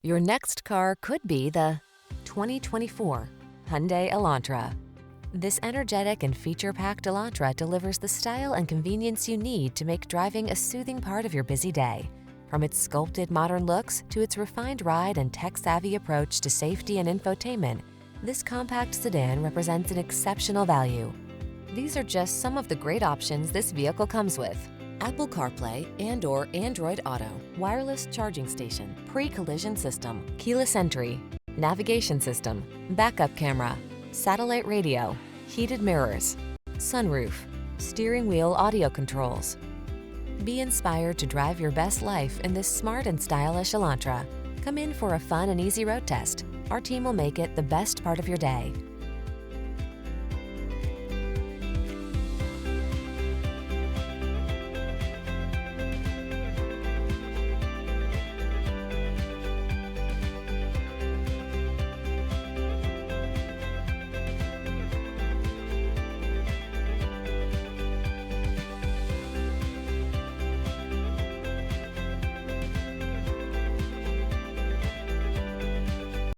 Your next car could be the 2024 Hyundai Elantra. This energetic and feature-packed Elantra delivers the style and convenience you need to make driving a soothing part of your busy day. From its sculpted modern looks to its refined ride and tech-savvy approach to safety and infotainment, this compact sedan represents an exceptional value. These are just some of the great options this vehicle comes with: Apple CarPlay and/or Android Auto, wireless charging station, pre-collision system, keyless entry, navigation system, backup camera, satellite radio, heated mirrors, sunroof, steering wheel audio controls. Be inspired to drive your best life in this smart and stylish Elantra. Come in for a fun and easy road test. Our team will make it the best part of your day.